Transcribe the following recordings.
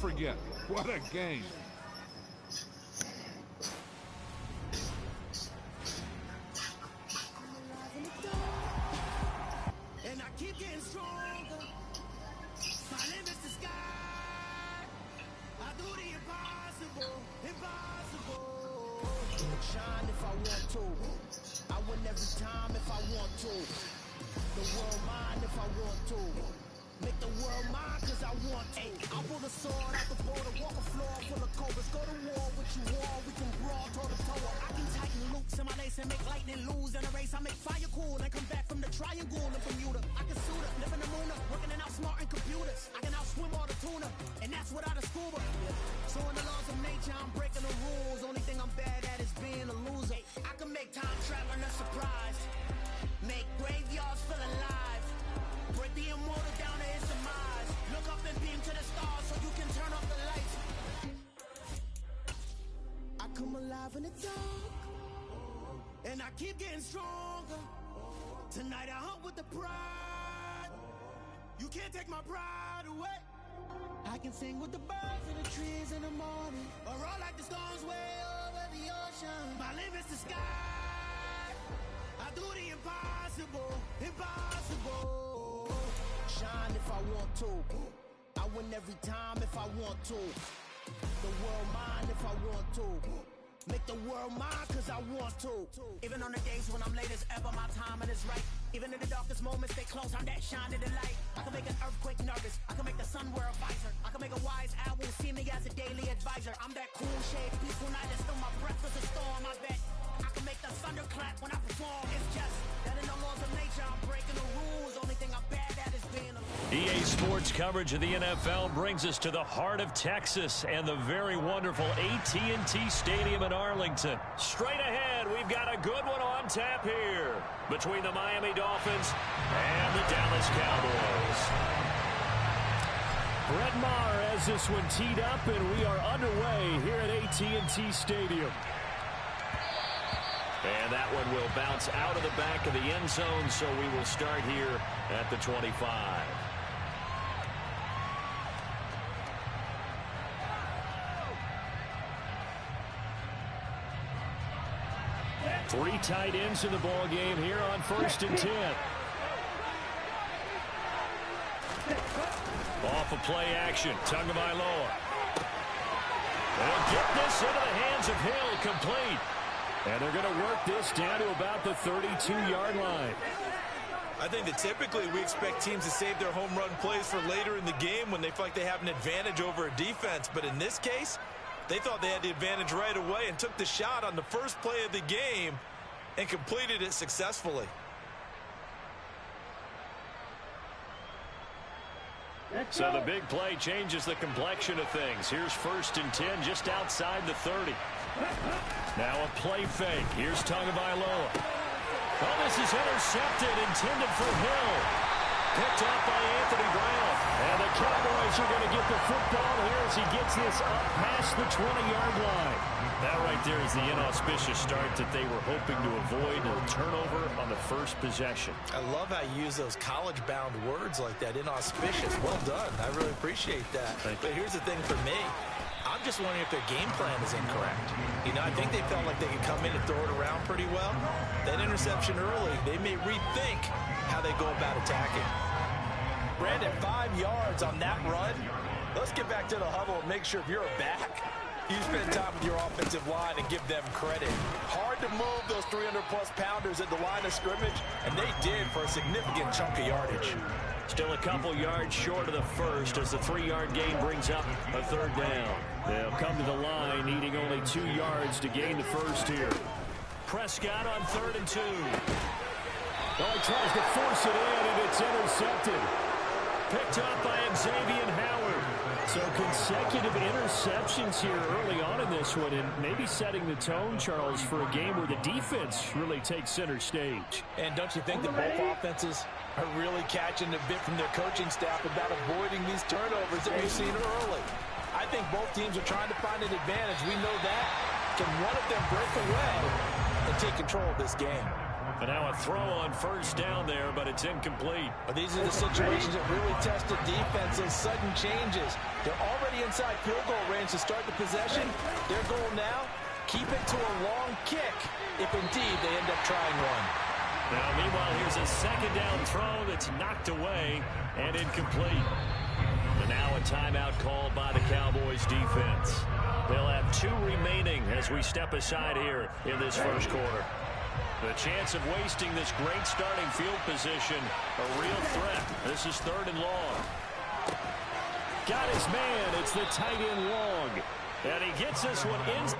forget. What a game. And I keep getting stronger. My limit's the sky. I do the impossible, impossible. Shine if I want to. I win every time if I want to. The world mine if I want to. Make the world mine cause I want to. I pull the sword out the border, walk a floor full of cobras. Go to war with you all, we can brawl toe to toe. I can tighten loops in my lace and make lightning lose in a race. I make fire cool and come back from the triangle in Bermuda. I can suit up, live in the moon up, working and outsmarting computers. I can outswim all the tuna, and that's without a scuba. So in the laws of nature, I'm breaking the rules. Only thing I'm bad at is being a loser. I can make time traveling a surprise. Make graveyards feel alive. Break the immortal down to his demise. Look up and beam to the stars so you can turn off the lights. I come alive in the dark, and I keep getting stronger. Tonight I hunt with the pride. You can't take my pride away. I can sing with the birds and the trees in the morning, or roll like the storms way over the ocean. My limit's the sky. I do the impossible, impossible. Shine if I want to. I win every time if I want to. The world mine if I want to. Make the world mine cause I want to. Even on the days when I'm late as ever, my timing is right. Even in the darkest moments, stay close, I'm that shining the light. I can make an earthquake nervous, I can make the sun wear a visor. I can make a wise owl see me as a daily advisor. I'm that cool shade, peaceful night, and still my breath is a storm. I bet I can make the thunder clap when I perform. It's just that in the laws of nature, I'm breaking the rules. Only thing I'm bad at is being alone. EA Sports coverage of the NFL brings us to the heart of Texas and the very wonderful AT&T Stadium in Arlington. Straight ahead, we've got a good one on tap here between the Miami Dolphins and the Dallas Cowboys. Brett Maher has this one teed up, and we are underway here at AT&T Stadium. And that one will bounce out of the back of the end zone, so we will start here at the 25. Three tight ends in the ball game here on 1st and 10. Off of play action, Tagovailoa. They'll get this into the hands of Hill, complete. And they're going to work this down to about the 32-yard line. I think that typically we expect teams to save their home run plays for later in the game when they feel like they have an advantage over a defense. But in this case, they thought they had the advantage right away and took the shot on the first play of the game and completed it successfully. So the big play changes the complexion of things. Here's 1st and 10 just outside the 30. Now a play fake. Here's Tagovailoa. Oh, this is intercepted, intended for Hill. Picked up by Anthony Brown. And the Cowboys are going to get the football here as he gets this up past the 20-yard line. That right there is the inauspicious start that they were hoping to avoid, a turnover on the first possession. I love how you use those college-bound words like that, inauspicious. Well done. I really appreciate that. But here's the thing for me. I'm just wondering if their game plan is incorrect. You know, I think they felt like they could come in and throw it around pretty well. That interception early, they may rethink how they go about attacking. Brandon, 5 yards on that run. Let's get back to the huddle and make sure if you're a back, you spend time with your offensive line and give them credit. Hard to move those 300-plus pounders at the line of scrimmage, and they did for a significant chunk of yardage. Still a couple yards short of the first as the 3-yard gain brings up a 3rd down. They'll come to the line needing only 2 yards to gain the first here. Prescott on 3rd and 2. Oh, he tries to force it in, and it's intercepted. Picked up by Xavier Howard. So consecutive interceptions here early on in this one, and maybe setting the tone, Charles, for a game where the defense really takes center stage. And don't you think that both offenses are really catching a bit from their coaching staff about avoiding these turnovers that we've seen early? I think both teams are trying to find an advantage. We know that. Can one of them break away and take control of this game? And now a throw on first down there, but it's incomplete. But these are the situations that really test the defense, those sudden changes. They're already inside field goal range to start the possession. Their goal now, keep it to a long kick, if indeed they end up trying one. Now, meanwhile, here's a second down throw that's knocked away and incomplete. And now a timeout called by the Cowboys defense. They'll have 2 remaining as we step aside here in this first quarter. The chance of wasting this great starting field position, a real threat. This is 3rd and long. Got his man. It's the tight end Long. And he gets this one in.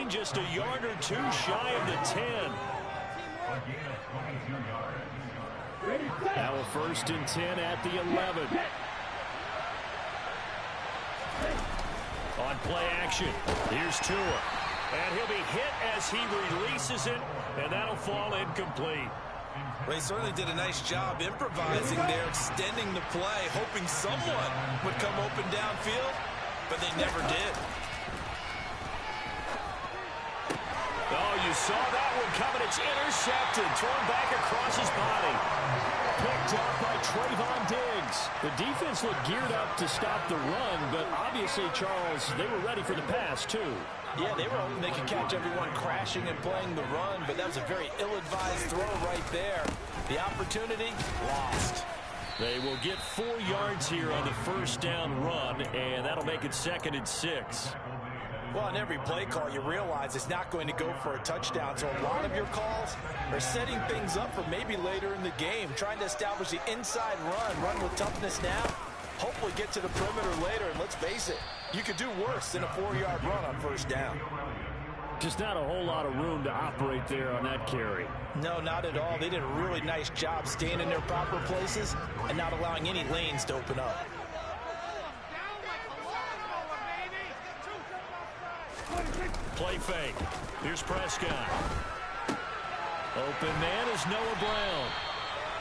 Just a yard or 2 shy of the 10. Now a 1st and 10 at the 11. On play action, here's Tua. And he'll be hit as he releases it, and that'll fall incomplete. Well, he certainly did a nice job improvising there, extending the play, hoping someone would come open downfield, but they never did. Oh, you saw that one coming. It's intercepted. Thrown back across his body. Picked up by Trayvon Diggs. The defense looked geared up to stop the run, but obviously, Charles, they were ready for the pass, too. Yeah, they were hoping they could catch everyone crashing and playing the run, but that was a very ill-advised throw right there. The opportunity, lost. They will get 4 yards here on the first down run, and that'll make it 2nd and 6. Well, on every play call, you realize it's not going to go for a touchdown. So a lot of your calls are setting things up for maybe later in the game, trying to establish the inside run with toughness now, hopefully get to the perimeter later. And let's face it, you could do worse than a 4-yard run on first down. Just not a whole lot of room to operate there on that carry. No, not at all. They did a really nice job staying in their proper places and not allowing any lanes to open up. Play fake. Here's Prescott. Open man is Noah Brown.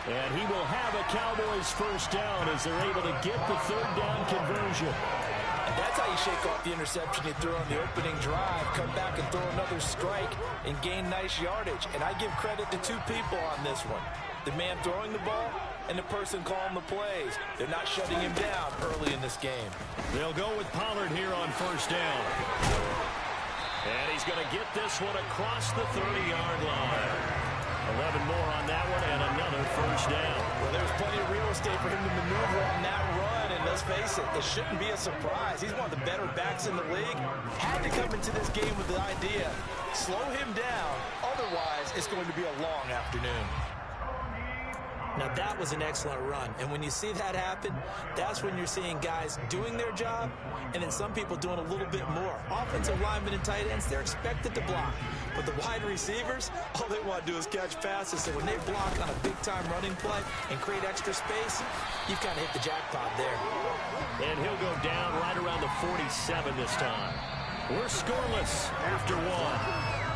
And he will have a Cowboys first down as they're able to get the 3rd down conversion. And that's how you shake off the interception you threw on the opening drive, come back and throw another strike and gain nice yardage. And I give credit to 2 people on this one. The man throwing the ball and the person calling the plays. They're not shutting him down early in this game. They'll go with Pollard here on first down. And he's going to get this one across the 30-yard line. 11 more on that one and another first down. Well, there's plenty of real estate for him to maneuver on that run. And let's face it, this shouldn't be a surprise. He's one of the better backs in the league. Had to come into this game with the idea, slow him down. Otherwise, it's going to be a long afternoon. Now, that was an excellent run. And when you see that happen, that's when you're seeing guys doing their job and then some people doing a little bit more. Offensive linemen and tight ends, they're expected to block. But the wide receivers, all they want to do is catch passes. So when they block on a big-time running play and create extra space, you've kind of hit the jackpot there. And he'll go down right around the 47 this time. We're scoreless after 1.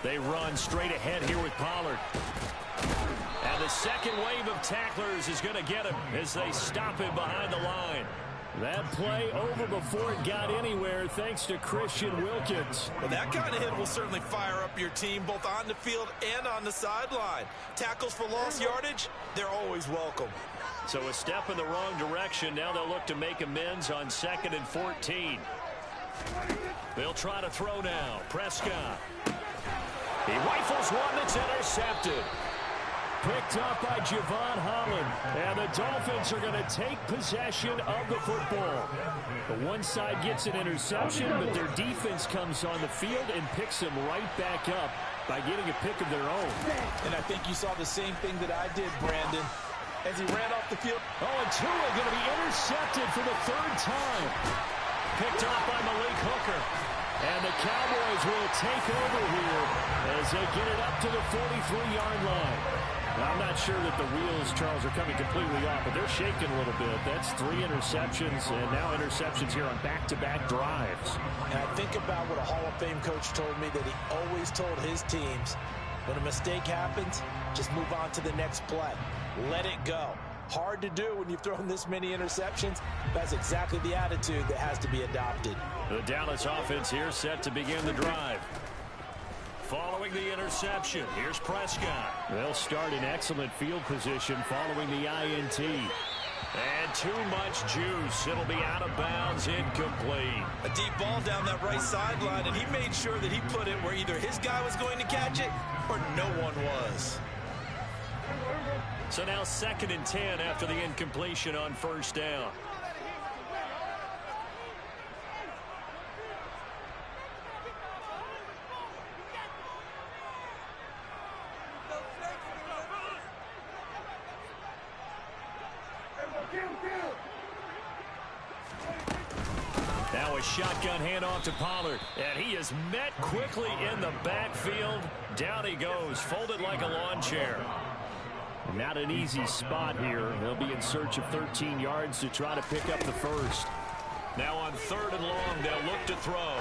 They run straight ahead here with Pollard. And the second wave of tacklers is going to get him as they stop him behind the line. That play over before it got anywhere thanks to Christian Wilkins. Well, that kind of hit will certainly fire up your team both on the field and on the sideline. Tackles for lost yardage, they're always welcome. So a step in the wrong direction. Now they'll look to make amends on 2nd and 14. They'll try to throw now. Prescott. He rifles one that's intercepted. Picked up by Javon Holland. And the Dolphins are going to take possession of the football. The one side gets an interception, but their defense comes on the field and picks them right back up by getting a pick of their own. And I think you saw the same thing that I did, Brandon. as he ran off the field. Oh, and Tua going to be intercepted for the third time. Picked off by Malik Hooker. And the Cowboys will take over here as they get it up to the 43-yard line. Now, I'm not sure that the wheels, Charles, are coming completely off, but they're shaking a little bit. That's 3 interceptions, and now interceptions here on back-to-back drives. And I think about what a Hall of Fame coach told me, that he always told his teams, when a mistake happens, just move on to the next play. Let it go. Hard to do when you've thrown this many interceptions. That's exactly the attitude that has to be adopted. The Dallas offense here set to begin the drive. Following the interception, here's Prescott. They'll start in excellent field position following the INT. And too much juice. It'll be out of bounds, incomplete. A deep ball down that right sideline, and he made sure that he put it where either his guy was going to catch it or no one was. So now 2nd and 10 after the incompletion on first down. Now a shotgun handoff to Pollard, and he is met quickly in the backfield. Down he goes, folded like a lawn chair. Not an easy spot here. They'll be in search of 13 yards to try to pick up the first. Now on 3rd and long, they'll look to throw.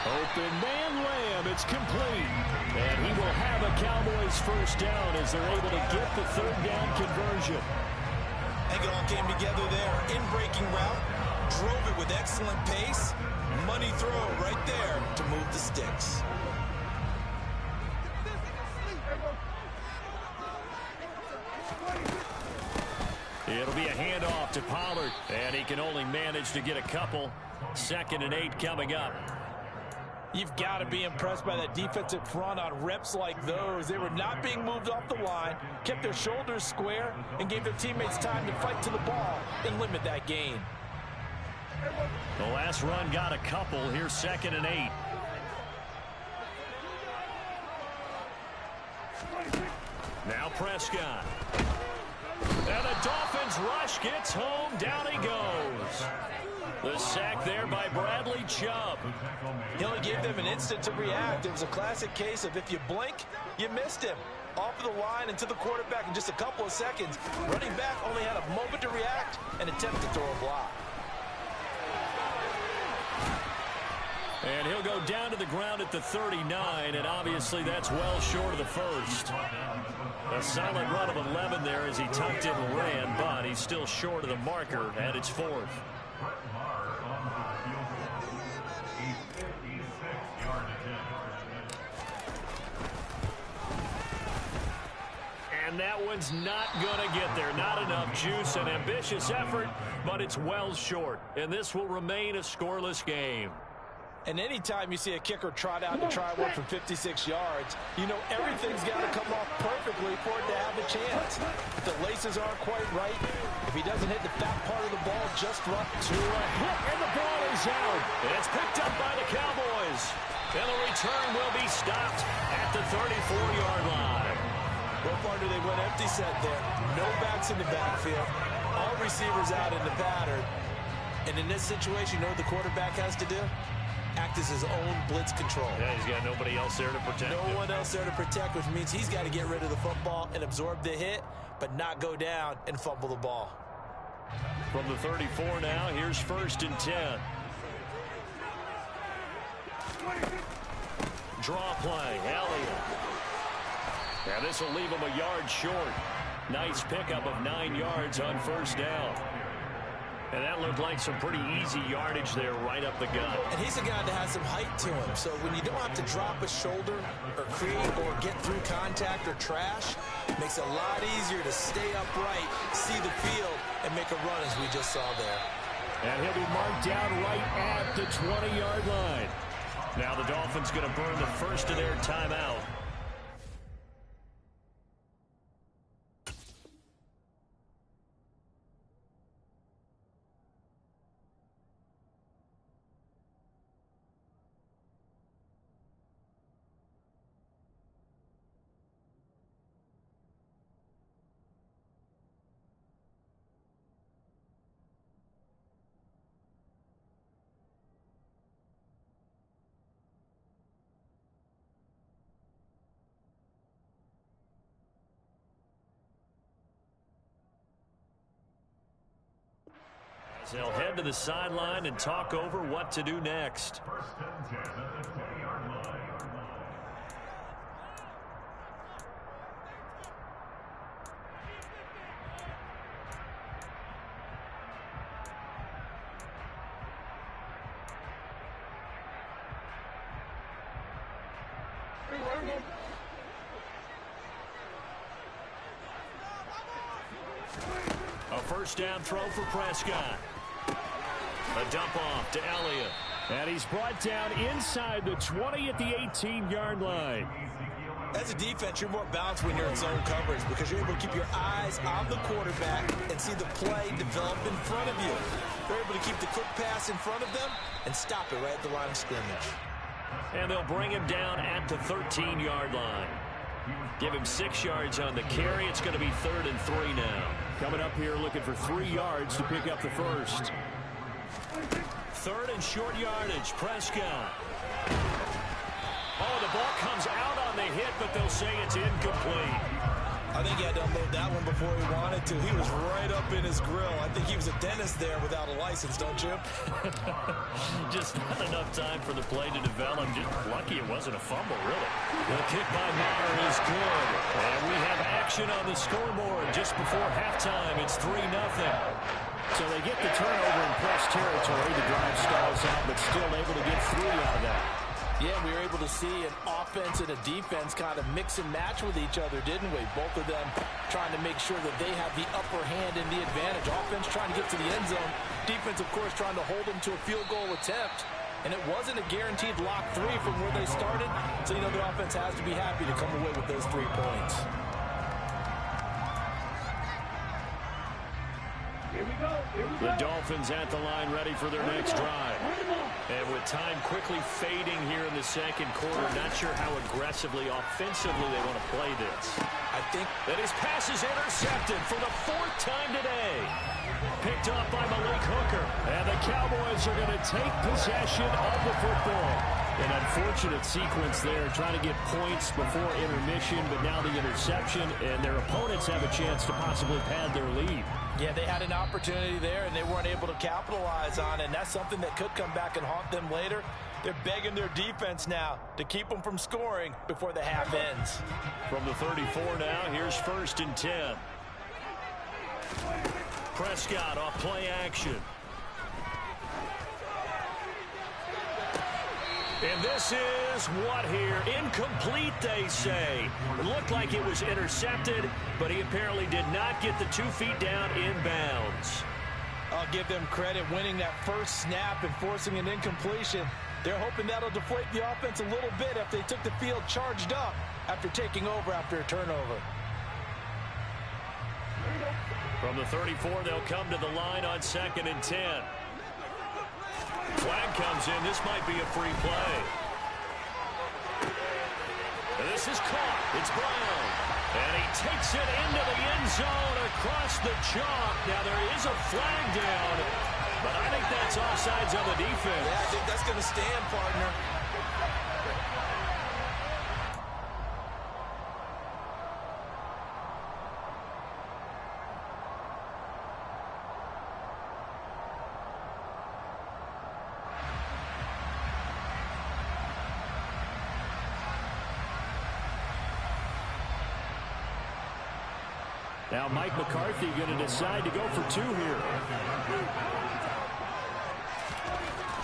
Open man Lamb, it's complete. And he will have a Cowboys first down as they're able to get the 3rd down conversion. I think it all came together there. In-breaking route, drove it with excellent pace. Money throw right there to move the sticks. It'll be a handoff to Pollard, and he can only manage to get a couple. 2nd and 8 coming up. You've got to be impressed by that defensive front on reps like those. They were not being moved off the line, kept their shoulders square, and gave their teammates time to fight to the ball and limit that gain. The last run got a couple. Here's 2nd and 8. Now Prescott. And the Dolphins rush gets home. Down he goes. The sack there by Bradley Chubb. He only gave them an instant to react. It was a classic case of if you blink, you missed him. Off of the line and to the quarterback in just a couple of seconds. Running back only had a moment to react and attempt to throw a block. And he'll go down to the ground at the 39, and obviously that's well short of the first. A solid run of 11 there as he tucked in and ran, but he's still short of the marker, and it's 4th. And that one's not going to get there. Not enough juice. An ambitious effort, but it's well short. And this will remain a scoreless game. And anytime you see a kicker trot out to try one from 56 yards, you know everything's got to come off perfectly for it to have a chance. If the laces aren't quite right, if he doesn't hit the fat part of the ball just right. To a hit, and the ball is out. It's picked up by the Cowboys. And the return will be stopped at the 34-yard line. Well, partner, they went empty set there. No backs in the backfield. All receivers out in the pattern. And in this situation, you know what the quarterback has to do? Act as his own blitz control. Yeah, he's got nobody else there to protect him. No one else there to protect, which means he's got to get rid of the football and absorb the hit, but not go down and fumble the ball. From the 34 now, here's 1st and 10. Draw play, Elliott. Now this will leave him a yard short. Nice pickup of 9 yards on first down. And that looked like some pretty easy yardage there right up the gut. And he's a guy that has some height to him. So when you don't have to drop a shoulder or create or get through contact or trash, it makes it a lot easier to stay upright, see the field, and make a run as we just saw there. And he'll be marked down right at the 20-yard line. Now the Dolphins going to burn the first of their timeout. They'll head to the sideline and talk over what to do next. A first down throw for Prescott. A dump off to Elliott. And he's brought down inside the 20 at the 18-yard line. As a defense, you're more balanced when you're in zone coverage because you're able to keep your eyes on the quarterback and see the play develop in front of you. They're able to keep the quick pass in front of them and stop it right at the line of scrimmage. And they'll bring him down at the 13-yard line. Give him 6 yards on the carry. It's going to be 3rd and 3 now. Coming up here looking for 3 yards to pick up the first. 3rd and short yardage. Prescott. Oh, the ball comes out on the hit, but they'll say it's incomplete. I think he had to unload that one before he wanted to. He was right up in his grill. I think he was a dentist there without a license, don't you? Just not enough time for the play to develop. Just lucky it wasn't a fumble, really. The kick by Maher is good. And we have action on the scoreboard just before halftime. It's 3-0. So they get the turnover in press territory. The drive stalls out, but still able to get 3 out of that. Yeah, we were able to see an offense and a defense kind of mix and match with each other, didn't we? Both of them trying to make sure that they have the upper hand and the advantage. Offense trying to get to the end zone. Defense, of course, trying to hold them to a field goal attempt. And it wasn't a guaranteed lock 3 from where they started. So, you know, the offense has to be happy to come away with those 3 points. The Dolphins at the line ready for their next drive. And with time quickly fading here in the second quarter, not sure how aggressively, offensively they want to play this. I think that his pass is intercepted for the 4th time today. Picked up by Malik Hooker. And the Cowboys are going to take possession of the football. An unfortunate sequence there, trying to get points before intermission, but now the interception, and their opponents have a chance to possibly pad their lead. Yeah, they had an opportunity there, and they weren't able to capitalize on it, and that's something that could come back and haunt them later. They're begging their defense now to keep them from scoring before the half ends. From the 34 now, here's 1st and 10. Prescott off play action. And this is what here? Incomplete, they say. It looked like it was intercepted, but he apparently did not get the 2 feet down in bounds. I'll give them credit winning that first snap and forcing an incompletion. They're hoping that'll deflate the offense a little bit if they took the field charged up after taking over after a turnover. From the 34, they'll come to the line on 2nd and 10. Flag comes in. This might be a free play. And this is caught. It's Brown. And he takes it into the end zone across the chalk. Now there is a flag down, but I think that's offsides on the defense. Yeah, I think that's going to stand, partner. Now Mike McCarthy going to decide to go for 2 here.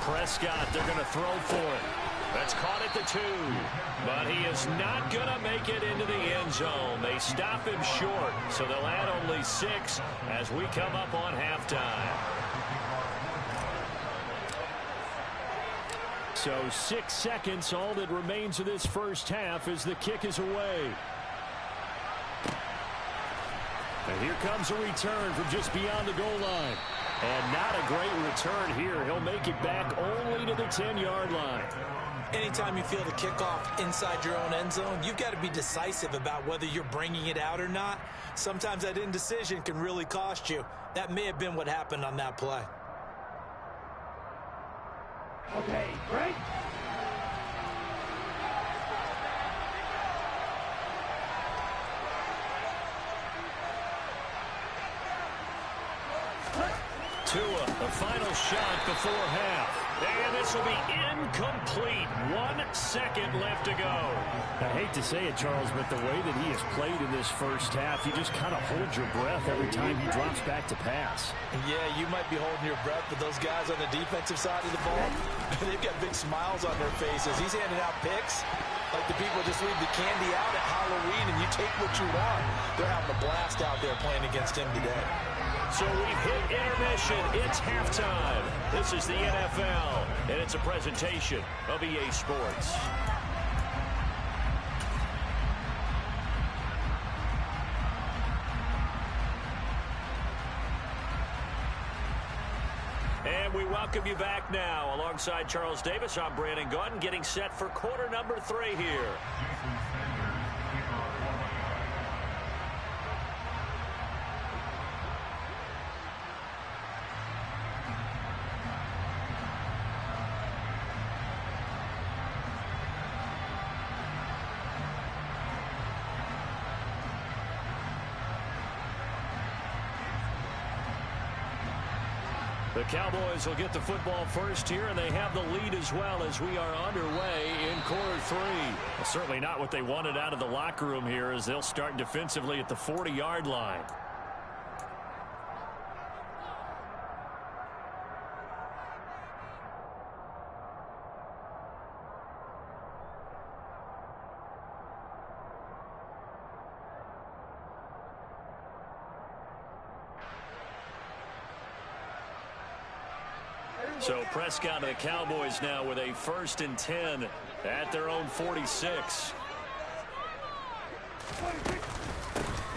Prescott, they're going to throw for it. That's caught at the 2. But he is not going to make it into the end zone. They stop him short, so they'll add only 6 as we come up on halftime. So 6 seconds, all that remains of this first half as the kick is away. And here comes a return from just beyond the goal line. And not a great return here. He'll make it back only to the 10-yard line. Anytime you feel the kickoff inside your own end zone, you've got to be decisive about whether you're bringing it out or not. Sometimes that indecision can really cost you. That may have been what happened on that play. Okay, break. Tua, the final shot before half. And this will be incomplete. 1 second left to go. I hate to say it, Charles, but the way that he has played in this first half, you just kind of hold your breath every time he drops back to pass. Yeah, you might be holding your breath, but those guys on the defensive side of the ball, they've got big smiles on their faces. He's handing out picks like the people just leave the candy out at Halloween and you take what you want. They're having a blast out there playing against him today. So we've hit intermission. It's halftime. This is the NFL, and it's a presentation of EA Sports. And we welcome you back now. Alongside Charles Davis, I'm Brandon Gaudin, getting set for quarter number 3 here. The Cowboys will get the football first here, and they have the lead as well as we are underway in quarter 3. Well, certainly not what they wanted out of the locker room here as they'll start defensively at the 40-yard line. So Prescott and the Cowboys now with a 1st and 10 at their own 46.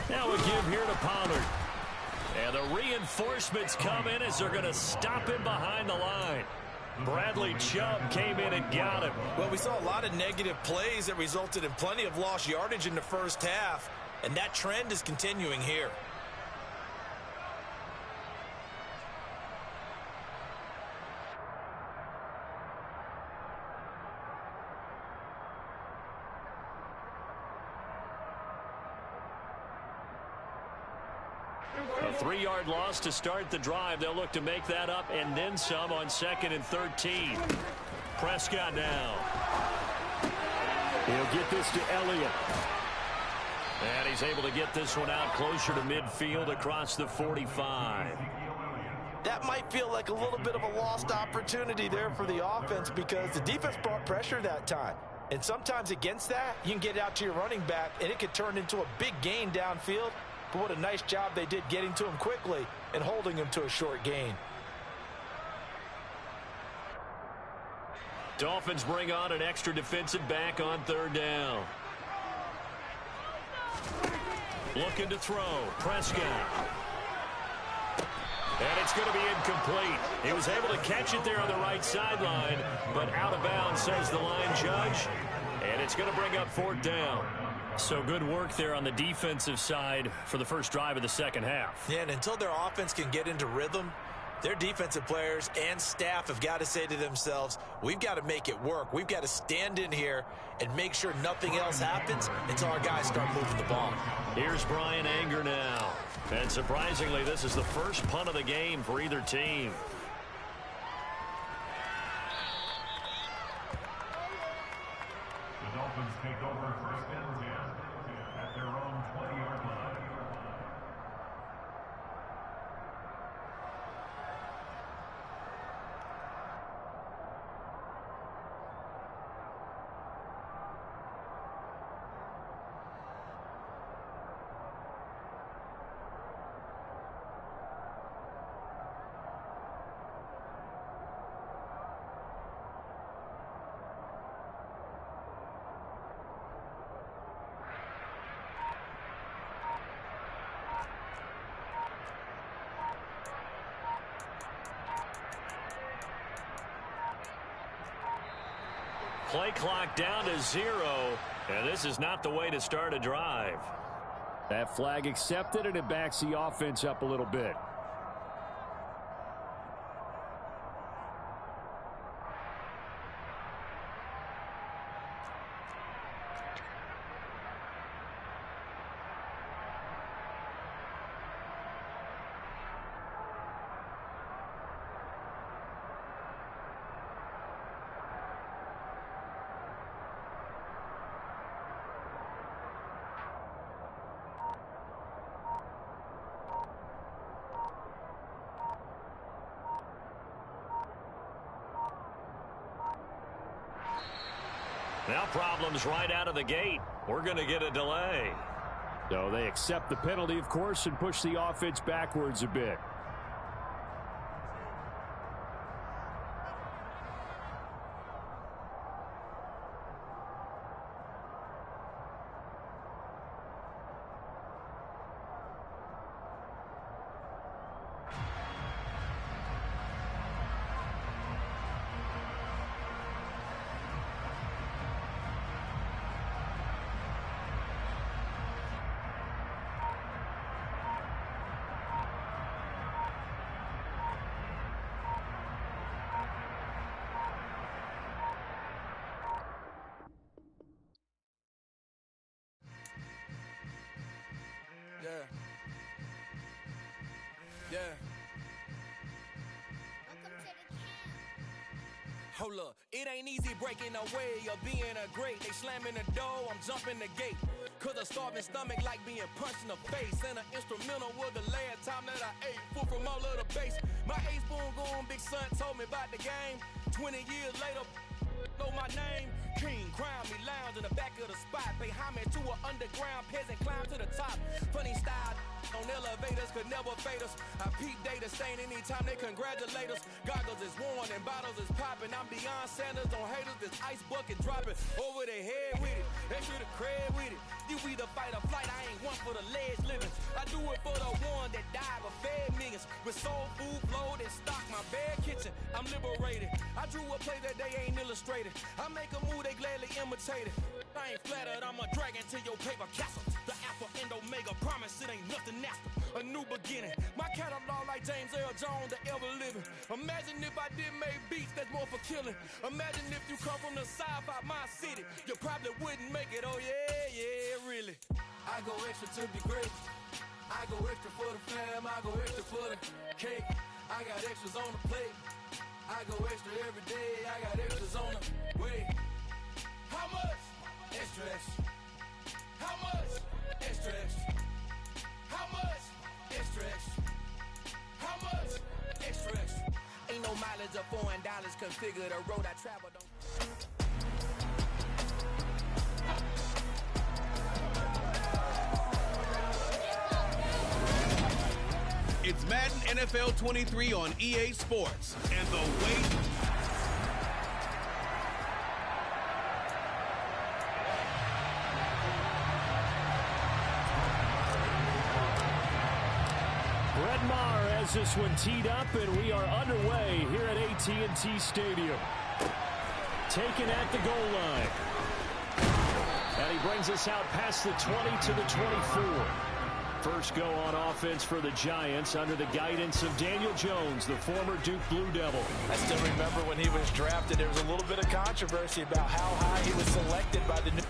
Now a give here to Pollard. And the reinforcements come in as they're going to stop him behind the line. Bradley Chubb came in and got him. Well, we saw a lot of negative plays that resulted in plenty of lost yardage in the first half, and that trend is continuing here. A 3-yard loss to start the drive. They'll look to make that up and then some on 2nd and 13. Prescott now. He'll get this to Elliott. And he's able to get this one out closer to midfield across the 45. That might feel like a little bit of a lost opportunity there for the offense because the defense brought pressure that time. And sometimes against that, you can get out to your running back, and it could turn into a big gain downfield. But what a nice job they did getting to him quickly and holding him to a short gain. Dolphins bring on an extra defensive back on 3rd down. Looking to throw. Prescott. And it's going to be incomplete. He was able to catch it there on the right sideline, but out of bounds, says the line judge. And it's going to bring up 4th down. So good work there on the defensive side for the first drive of the second half. Yeah, and until their offense can get into rhythm, their defensive players and staff have got to say to themselves, we've got to make it work. We've got to stand in here and make sure nothing else happens until our guys start moving the ball. Here's Brian Anger now. And surprisingly, this is the first punt of the game for either team. The Dolphins take over 1st and 10 at their own 20-yard line. Play clock down to 0, and this is not the way to start a drive. That flag accepted, and it backs the offense up a little bit. Now problems right out of the gate. We're going to get a delay. So they accept the penalty, of course, and push the offense backwards a bit. Yeah. Hold up, it ain't easy breaking away or being a great. They slamming the door, I'm jumping the gate. Cause a starving stomach like being punched in the face. And an instrumental was the last time that I ate. Full from all of the bass. My ace boom goon, big son told me about the game. 20 years later, know my name. King, crown me, lounge in the back of the spot. Pay homage to an underground peasant, climb to the top. Funny style on elevators could never fade us. I peep data stain anytime they congratulate us. Goggles is worn and bottles is popping. I'm Deion Sanders on haters, this ice bucket dropping over their head with it. They should have cred with it. You either fight or flight, I ain't one for the ledge living. I do it for the one that died but fed millions. With soul food flowed and stock my bare kitchen. I'm liberated. I drew a play that they ain't illustrated. I make a move, they gladly imitate it. I ain't flattered, I'm a dragon to your paper castle. The Alpha and Omega, promise it ain't nothing after. A new beginning. My catalog like James Earl Jones, the ever living. Imagine if I did make beats that's more for killing. Imagine if you come from the south out my city. You probably wouldn't make it, oh yeah, really. I go extra to be great. I go extra for the fam, I go extra for the cake. I got extras on the plate. I go extra every day, I got extras on the way. How much? Extra, extra. How much? Extra, extra. How much? Extra, extra. How much? Extra, extra. Ain't no mileage of $4 configure the road I travel. It's Madden NFL 23 on EA Sports, and the wait. Brett Maher has this one teed up, and we are underway here at AT&T Stadium. Taken at the goal line. And he brings us out past the 20 to the 24. First go on offense for the Giants under the guidance of Daniel Jones, the former Duke Blue Devil. I still remember when he was drafted, there was a little bit of controversy about how high he was selected by the new.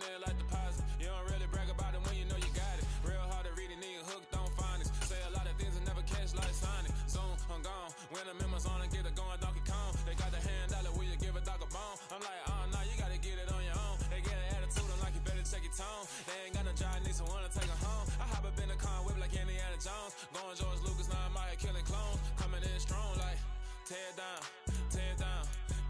coming in like deposit. You don't really brag about it when you know you got it. Real hard to read a nigga hooked on phonics. Say a lot of things and never catch like Sonic. Zoom, I'm gone. When the members on and get it going, Donkey Kong. They got the hand dollar, will you give a dog a bone? I'm like, nah, you gotta get it on your own. They get an attitude, I'm like, you better check your tone. They ain't got no job, need someone to take her home. I hop up in the car, whip like Indiana Jones. Going George Lucas, now I'm out here killing clones. Coming in strong like, tear down, tear down,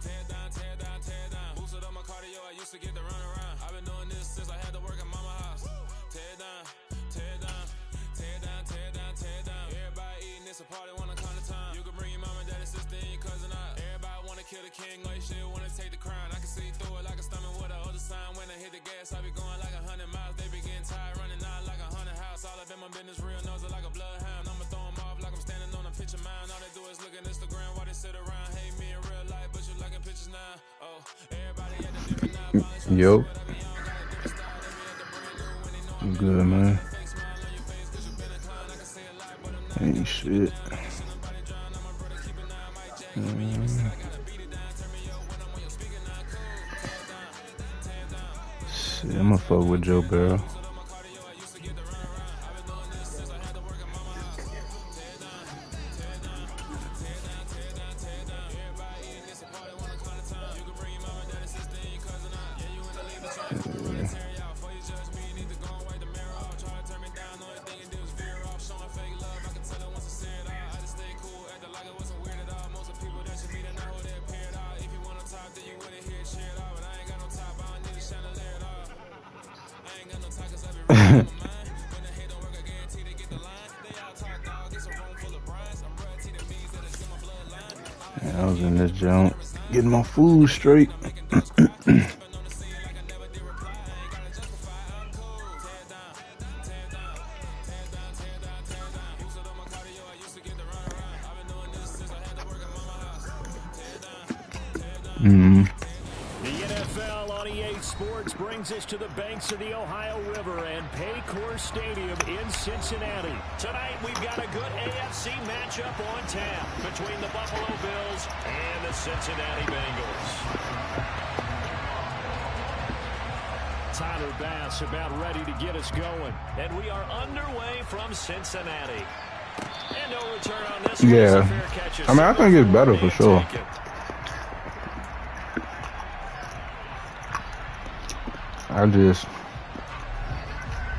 tear down, tear down, tear down. Boosted up my cardio, I used to get to run around. I've been doing this since I had to work at mama house. Tear down, tear down, tear down, tear down, tear down. Everybody eating, it's a party, wanna come to time. You can bring your mama, daddy, sister, and your cousin out. Everybody wanna kill the king, like shit, wanna take the crown. I can see through it like a stomach with a other sign. When I hit the gas, I be going like 100 miles. They be getting tired, running out like 100 house. All up in my business, real nose like a bloodhound. I'ma throw them off like I'm standing on a picture mound. All they do is look at Instagram while they sit around. Hate me in real life, but you liking pictures now. Oh, everybody at the different now. Yo. I'm good, man. Ain't shit. Shit, I'ma fuck with Joe Burrow. I was in this junk getting my food straight. The NFL on EA Sports brings us to the banks of the Ohio River and Paycor Stadium in Cincinnati. Tonight, we've got a good AFC matchup on tap between the Buffalo Bills and the Cincinnati Bengals. Tyler Bass about ready to get us going. And we are underway from Cincinnati. And no return on this. Yeah. I mean, I think it's better for sure. I just,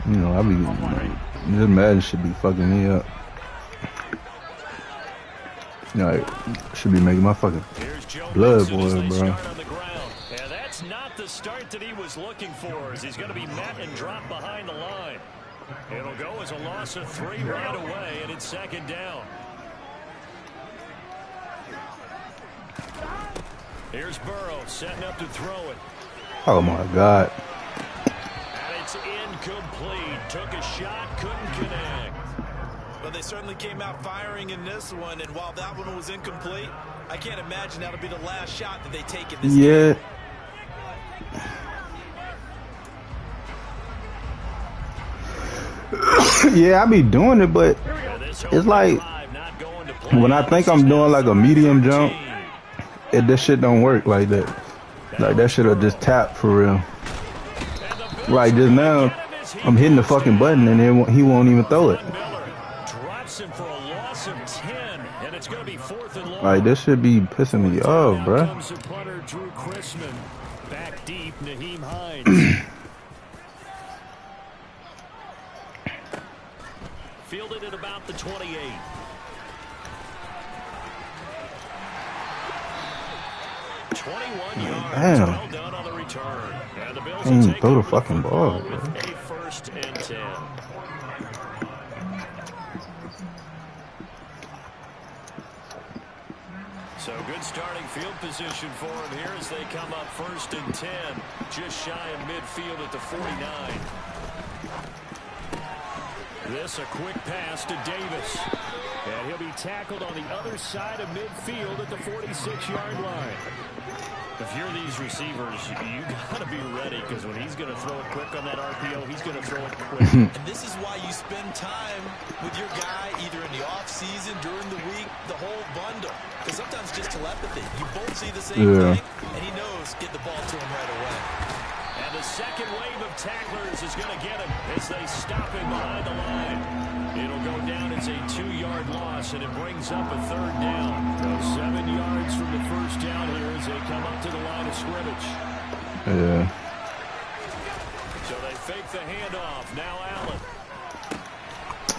you know, this Madden should be fucking me up. You know, it should be making my fucking blood boil, bro. Yeah, that's not the start that he was looking for, as he's going to be met and dropped behind the line. It'll go as a loss of 3 right away, and it's second down. Here's Burrow setting up to throw it. Oh my God. It's incomplete. Took a shot, couldn't connect. Well, they certainly came out firing in this one, and while that one was incomplete, I can't imagine that'll be the last shot that they take in this game. Yeah, I be doing it, but it's like when I think I'm doing like a medium jump, this shit don't work like that. Like that shit'll just tap for real. Right, just now, I'm hitting the fucking button and then he won't even throw it. Like, this should be pissing me off, bruh. Back deep, Naheem Hines. Fielded at about the 28. Damn. Well done on the return. And the Bills Can't even throw the fucking ball, bro. A 1st and 10. So good starting field position for him here as they come up 1st and 10. Just shy of midfield at the 49. This a quick pass to Davis. And he'll be tackled on the other side of midfield at the 46-yard line. If you're these receivers, you got to be ready, because when he's going to throw it quick on that RPO, he's going to throw it quick. And this is why you spend time with your guy either in the offseason, during the week, the whole bundle. Because sometimes just telepathy. You both see the same thing, and he knows get the ball to him right away. And the second wave of tacklers is going to get him as they stop him behind the line. It'll go down as a 2-yard loss, and it brings up a 3rd down. So 7 yards from the first down here as they come up to the line of scrimmage. Yeah. So they fake the handoff. Now Allen.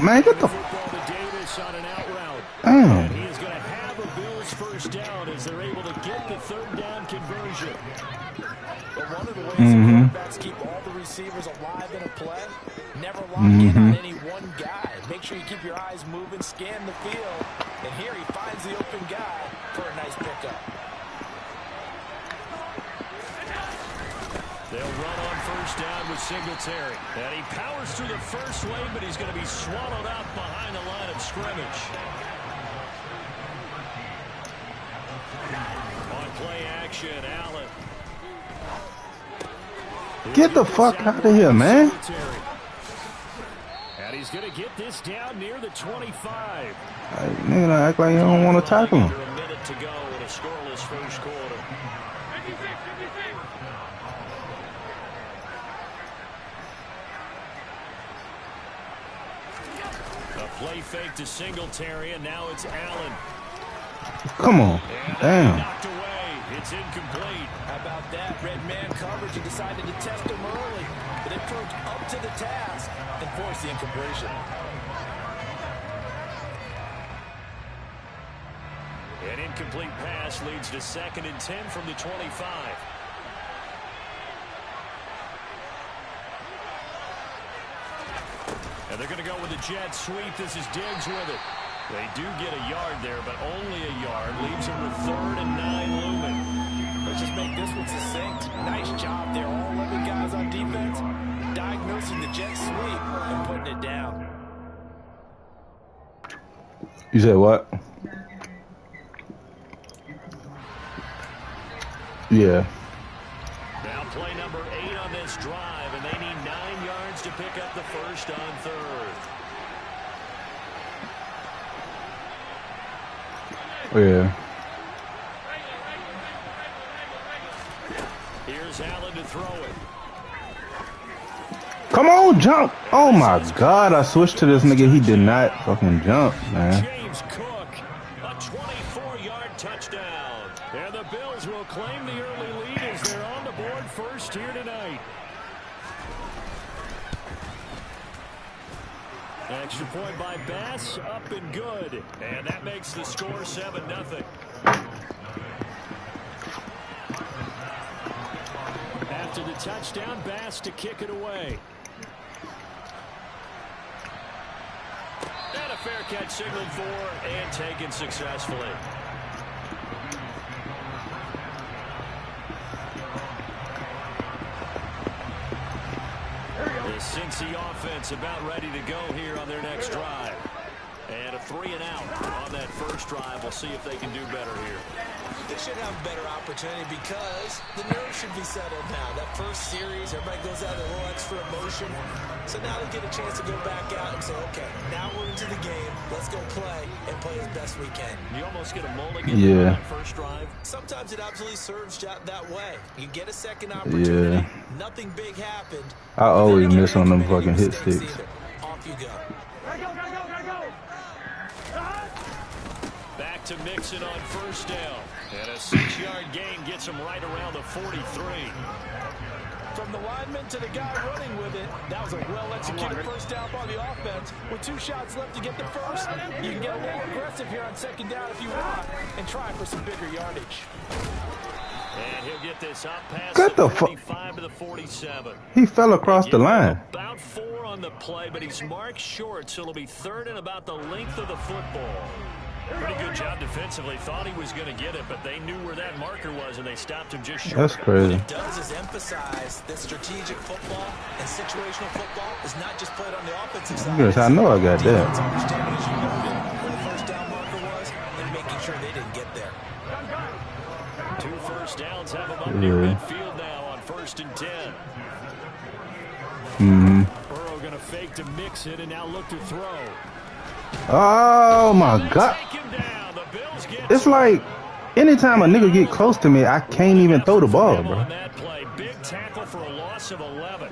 Man, get the football to Davis on an out route. Damn. And he is going to have a Bills first down as they're able to get the 3rd down conversion. But one of the ways the quarterbacks keep all the receivers alive in a play, never lock in on any one guy. Make sure you keep your eyes moving, scan the field, and here he finds the open guy for a nice pickup. They'll run on first down with Singletary. And he powers through the first wave, but he's going to be swallowed up behind the line of scrimmage. On play action, Allen. Get the fuck out of here, man. And he's going to get this down near the 25. Nigga, act like you don't want to tackle him. A minute to go in a scoreless first quarter. A play fake to Singletary, and now it's Allen. Come on. Damn. Knocked away. It's incomplete. How about that? Red man coverage. He decided to test him early, but it proved up to the task and forced the incompletion. An incomplete pass leads to 2nd and 10 from the 25. And they're going to go with a jet sweep. This is Diggs with it. They do get a yard there, but only a yard. Leaves them with 3rd and 9 looming. Let's just make this one succinct. Nice job there. All 11 guys on defense diagnosing the jet sweep and putting it down. You said what? Yeah. Now play number 8 on this drive, and they need 9 yards to pick up the first on 3rd. Yeah. Here's Allen to throw it. Come on, jump. Oh my God, I switched to this nigga. He did not fucking jump, man. James Cook, a 24-yard touchdown. And the Bills will claim the early lead as they're on the board first here tonight. Extra point by Bass, up and good. And that makes the score 7-0. After the touchdown, Bass to kick it away. And a fair catch signaled for and taken successfully. The Cincy offense about ready to go here on their next drive. And a 3-and-out on that first drive. We'll see if they can do better here. They should have a better opportunity because the nerves should be settled now. That first series, everybody goes out with a little extra emotion. So now they get a chance to go back out and say, okay, now we're into the game. Let's go play and play as best we can. You almost get a mulligan on that first drive. Sometimes it absolutely serves that way. You get a second opportunity. Yeah. Nothing big happened. I always miss on them fucking hit sticks. Off you go. Back to Mixon on first down. And a 6-yard gain gets him right around the 43. From the lineman to the guy running with it, that was a well-executed first down by the offense. With 2 shots left to get the first, you can get a little aggressive here on second down if you want and try for some bigger yardage. And he'll get this up past the 45 to the 47. He fell across the line. About 4 on the play, but he's marked short, so it'll be 3rd and about the length of the football. Pretty good job defensively. Thought he was going to get it, but they knew where that marker was, and they stopped him just short. That's crazy. What it does is emphasize that strategic football and situational football is not just played on the offensive side. Yes, I know I got that. Understanding, as you noted, where the first down marker was and making sure they didn't get there. 2 first downs have him up near midfield now on 1st and 10. Burrow going to fake to mix it and now look to throw. Oh my God. It's like anytime a nigga get close to me, I can't even throw the ball, bro. Big tackle for a loss of 11.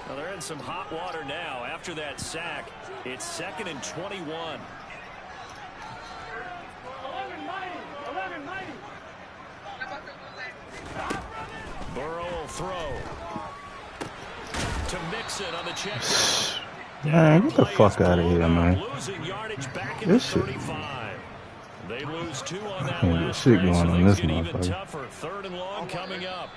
Well, they're in some hot water now. After that sack, it's 2nd and 21. Burrow will throw to Mixon on the check. Man, get the fuck out of here, man. Losing yardage back in This the shit. 35. They lose 2 on that Can't get last shit play, going so on things this get even motherfucker. tougher. 3rd and long coming up.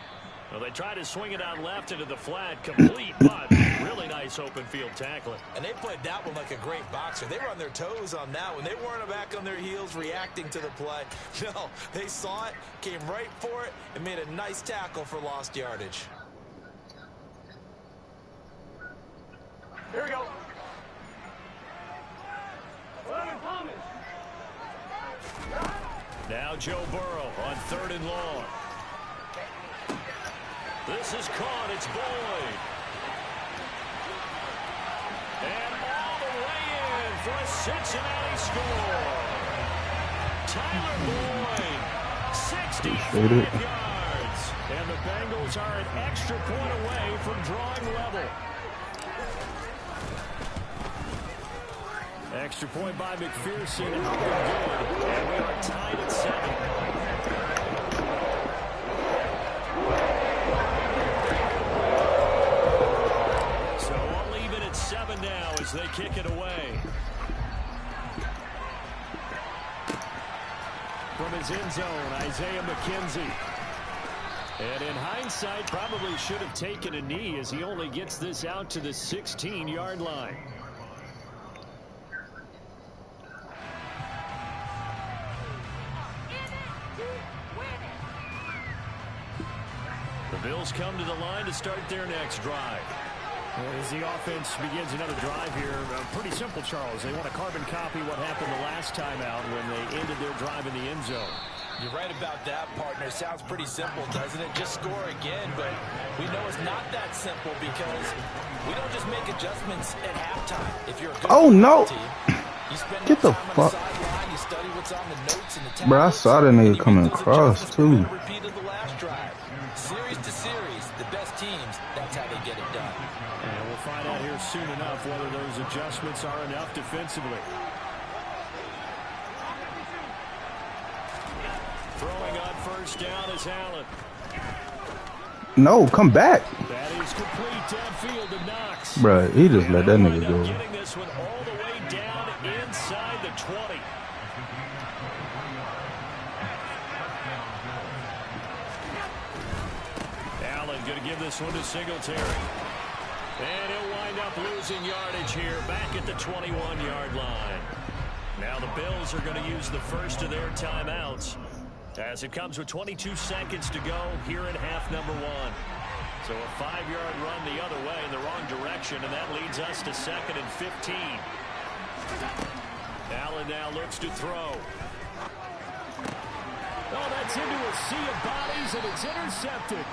Well, they try to swing it out left into the flat, complete, but really nice open field tackling. And they played that one like a great boxer. They were on their toes on that one. They weren't back on their heels reacting to the play. No, they saw it, came right for it, and made a nice tackle for lost yardage. Here we go. Now Joe Burrow on 3rd and long. This is caught. It's Boyd. And all the way in for a Cincinnati score. Tyler Boyd, 65 yards. And the Bengals are an extra point away from drawing level. Extra point by McPherson. And we are tied at 7. Now as they kick it away. From his end zone, Isaiah McKenzie. And in hindsight, probably should have taken a knee as he only gets this out to the 16-yard line. The Bills come to the line to start their next drive. As the offense begins another drive here, pretty simple, Charles. They want to carbon copy what happened the last time out when they ended their drive in the end zone. You're right about that, partner. Sounds pretty simple, doesn't it? Just score again, but we know it's not that simple because we don't just make adjustments at halftime. If you're a good team, you spend Get the time fuck. on the sideline, you study what's on the notes and the Bro, I saw that nigga coming across, too. Repeated the last drive. Series to series, the best teams, that's how they get it done. And we'll find out here soon enough whether those adjustments are enough defensively. Throwing on 1st down is Allen. No, come back. That is complete downfield to Knox. Bro, he just let that nigga go. Getting this one all the way down inside the 20. Allen going to give this one to Singletary. And he'll wind up losing yardage here back at the 21-yard line. Now the Bills are going to use the first of their timeouts as it comes with 22 seconds to go here in half number 1. So a 5-yard run the other way in the wrong direction, and that leads us to 2nd and 15. Allen now looks to throw. Oh, that's into a sea of bodies, and it's intercepted.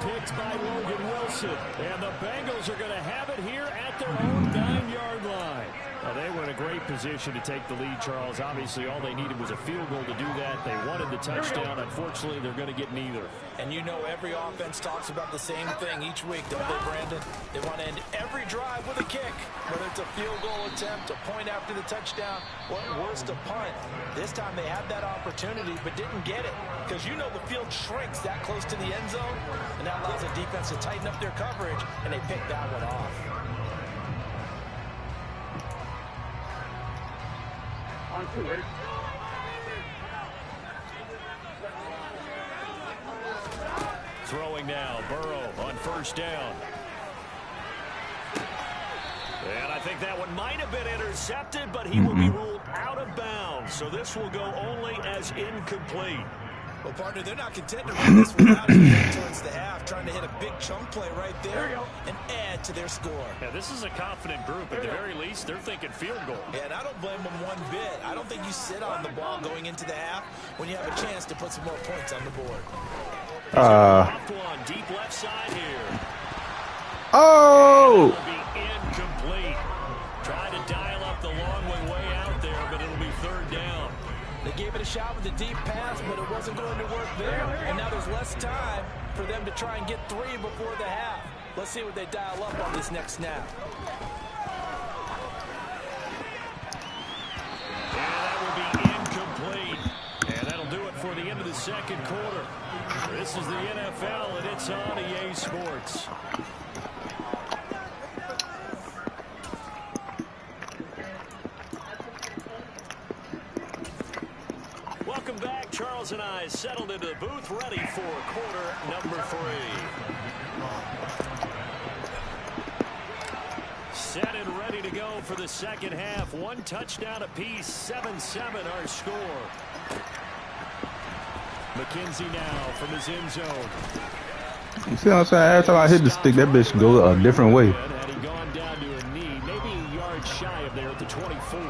Picked by Logan Wilson. And the Bengals are going to have it here at their own 9-yard line. Now, they were in a great position to take the lead, Charles. Obviously, all they needed was a field goal to do that. They wanted the touchdown. Unfortunately, they're going to get neither. And you know every offense talks about the same thing each week, don't they, Brandon? They want to end every drive with a kick, whether it's a field goal attempt, a point after the touchdown, or at worst, a punt. This time they had that opportunity but didn't get it because you know the field shrinks that close to the end zone, and that allows the defense to tighten up their coverage, and they picked that one off. On 2, ready? Throwing now, Burrow on 1st down. And I think that one might have been intercepted, but he will be ruled out of bounds. So this will go only as incomplete. Well, partner, they're not content to run this one out as we get towards the half, trying to hit a big chunk play right there and add to their score. Yeah, this is a confident group. At the very least, they're thinking field goal. Yeah, and I don't blame them one bit. I don't think you sit on the ball going into the half when you have a chance to put some more points on the board. One deep left side here. Oh! It'll be incomplete. Trying to dial up the long way out there, but it'll be 3rd down. They gave it a shot with a deep pass, but it wasn't going to work there. And now there's less time for them to try and get 3 before the half. Let's see what they dial up on this next snap. And that will be incomplete. And that'll do it for the end of the second quarter. This is the NFL, and it's on EA Sports. Welcome back. Charles and I settled into the booth, ready for quarter number 3. Set and ready to go for the second half. 1 touchdown apiece, 7-7 our score. McKenzie now from his end zone. You see what I'm saying? Every time I hit the stick, that bitch go a different way. Had he gone down to a knee, maybe a yard shy of there at the 24.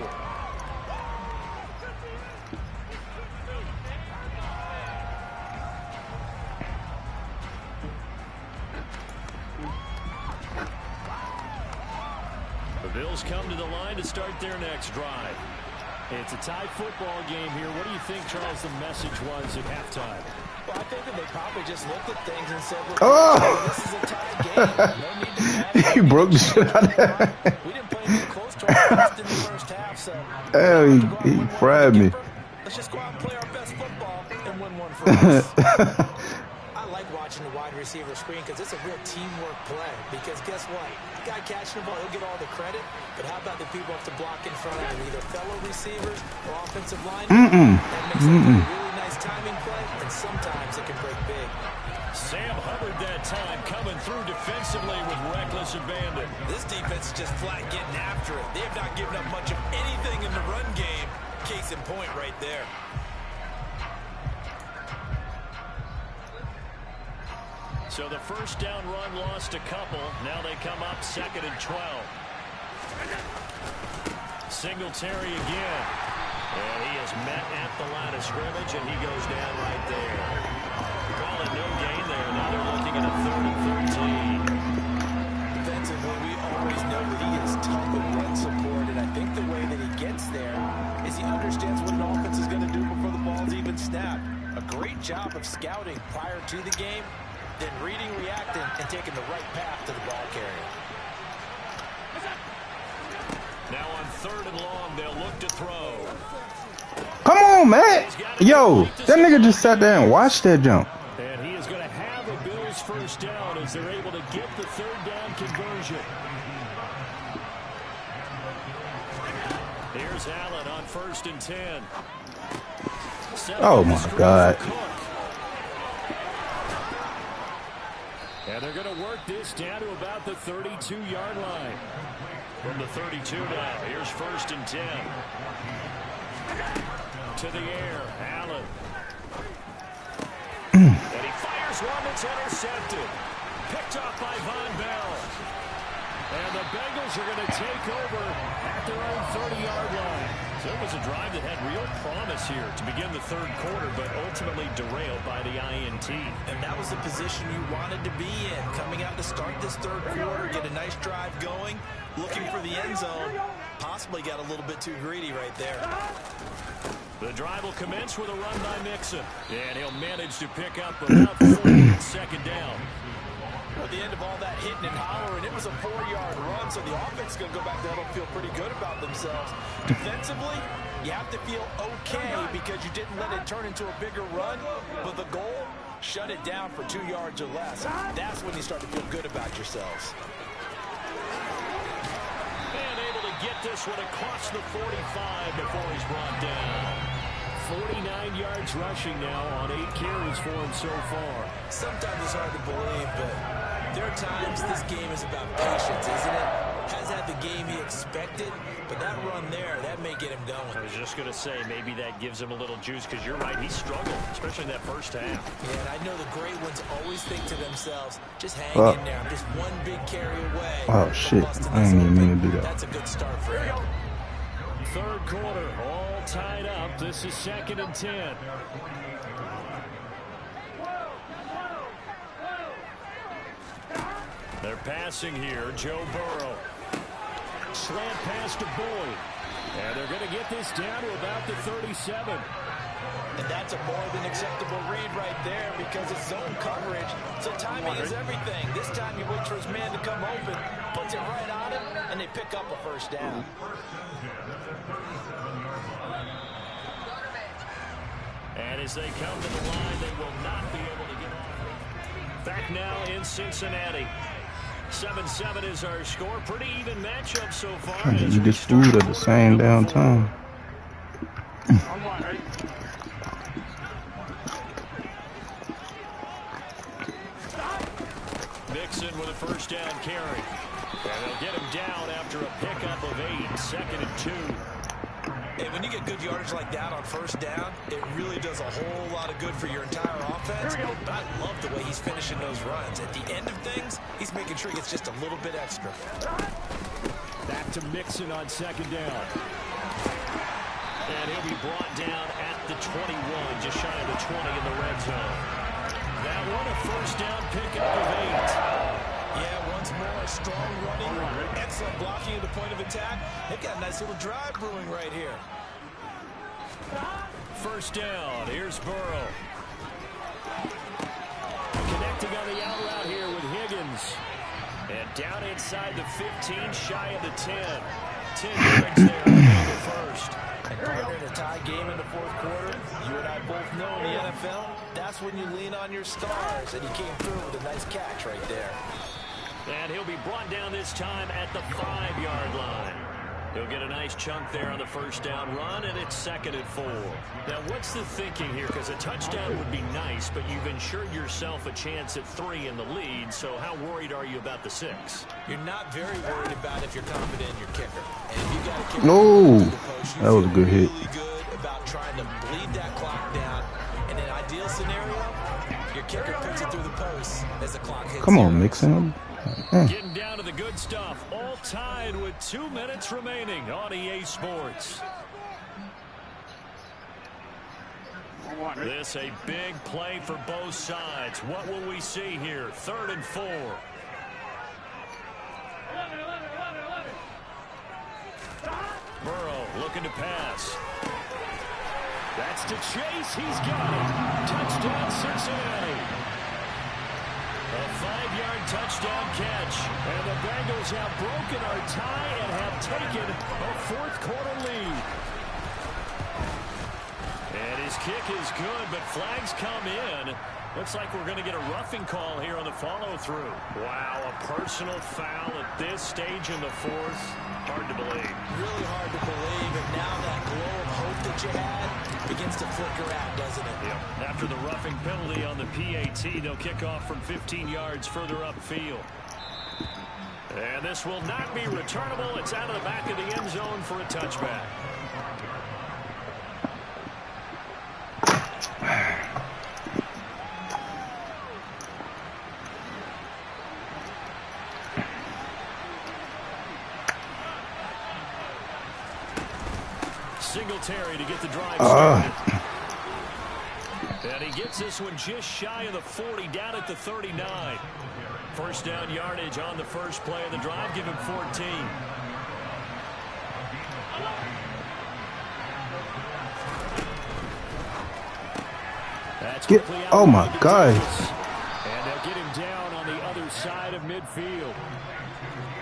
The Bills come to the line to start their next drive. It's a tie football game here. What do you think, Charles, the message was at halftime? Well, I think that they probably just looked at things and said, oh! This is a tie game. No need to panic. He broke the shit out of that. We didn't play anything close to our best in the first half, so hell, he fried me. let's just go out and play our best football and win one for us. I like watching the wide receiver screen because it's a real teamwork play. Because guess what? The guy catching the ball, he'll get all the credit. But how about the people have to block in front of him, either fellow receivers or offensive linemen? That makes it a really nice timing play, and sometimes it can break big. Sam Hubbard that time coming through defensively with reckless abandon. This defense is just flat getting after it. They have not given up much of anything in the run game. Case in point right there. So the first down run lost a couple. Now they come up 2nd and 12. Singletary again. And he is met at the line of scrimmage, and he goes down right there. Call it no gain there. Now they're looking at a 3rd and 13. Defensively, we always know that he is tough in run support, and I think the way that he gets there is he understands what an offense is going to do before the ball's even snapped. A great job of scouting prior to the game, then reading, reacting, and taking the right path to the ball carrier. Now on 3rd and long, they'll look to throw. Come on, man. Yo, that nigga just sat there and watched that jump. And he is going to have a Bills first down as they're able to get the 3rd down conversion. Here's Allen on 1st and 10. Oh, my God. And they're going to work this down to about the 32-yard line. From the 32 now, here's 1st and 10. To the air, Allen. And he fires one that's intercepted. Picked off by Von Bell. And the Bengals are going to take over at their own 30-yard line. So it was a drive that had real promise here to begin the 3rd quarter, but ultimately derailed by the INT. And that was the position you wanted to be in. Coming out to start this 3rd quarter, get a nice drive going, looking for the end zone. Possibly got a little bit too greedy right there. The drive will commence with a run by Mixon. And he'll manage to pick up about 40 on 2nd down. At the end of all that hitting and hollering, it was a 4-yard run, so the offense is going to go back there and feel pretty good about themselves. Defensively, you have to feel okay because you didn't let it turn into a bigger run, but the goal, shut it down for 2 yards or less. That's when you start to feel good about yourselves. And able to get this one across the 45 before he's brought down. 49 yards rushing now on 8 carries for him so far. Sometimes it's hard to believe, but there are times this game is about patience, isn't it? Has had the game he expected, but that run there, that may get him going. I was just going to say, maybe that gives him a little juice, because you're right, he struggled, especially in that first half. Yeah, and I know the great ones always think to themselves, just hang in there. I'm just one big carry away. Oh, shit. I didn't even mean to do that. That's a good start for him. 3rd quarter, all tied up. This is 2nd and 10. They're passing here. Joe Burrow. Slant pass to Boyd. And they're going to get this down to about the 37. And that's a more than acceptable read right there because it's zone coverage, so timing is everything. This time he waits for his man to come open, puts it right on him, and they pick up a first down. And as they come to the line, they will not be able to get off. Back now in Cincinnati. 7-7 is our score. Pretty even matchup so far. Trying to eat this food at the same damn time. Mixon with a first down carry. And they'll get him down after a pickup of 8. 2nd and 2. And when you get good yardage like that on first down, it really does a whole lot of good for your entire offense. But I love the way he's finishing those runs. At the end of things, he's making sure he gets just a little bit extra. Back to Mixon on 2nd down. And he'll be brought down at the 21, just shy of the 20 in the red zone. That one a first down pickup of 8. Yeah, once more, strong running, excellent blocking at the point of attack. They've got a nice little drive brewing right here. First down, here's Burrow. Connecting on the out route here with Higgins. And down inside the 15, shy of the 10. 10 yards there on the first. And partner in a tie game in the fourth quarter, you and I both know in the NFL, that's when you lean on your stars, and he came through with a nice catch right there. And he'll be brought down this time at the 5-yard line. He'll get a nice chunk there on the first down run, and it's 2nd and 4. Now, what's the thinking here? Because a touchdown would be nice, but you've ensured yourself a chance at 3 in the lead, so how worried are you about the 6? You're not very worried about if you're confident in your kicker. And if you got a kicker No, to the post, that was a good hit. Really good about trying to bleed that clock down. In an ideal scenario, your kicker puts it through the post as the clock hits. Come on, Mixon. Getting down to the good stuff. All tied with 2 minutes remaining on EA Sports. This a big play for both sides. What will we see here? 3rd and 4. Burrow looking to pass. That's to Chase. He's got it. Touchdown, Cincinnati. A 5-yard touchdown catch. And the Bengals have broken our tie and have taken a fourth-quarter lead. And his kick is good, but flags come in. Looks like we're going to get a roughing call here on the follow-through. Wow, a personal foul at this stage in the fourth. Hard to believe. Really hard to believe, and now that glow of hope that you had begins to flicker out, doesn't it? Yep. After the roughing penalty on the PAT, they'll kick off from 15 yards further upfield. And this will not be returnable. It's out of the back of the end zone for a touchback. Singletary to get the drive started. And he gets this one just shy of the 40, down at the 39. First down yardage on the first play of the drive. Give him 14. That's oh my God. And they'll get him down on the other side of midfield.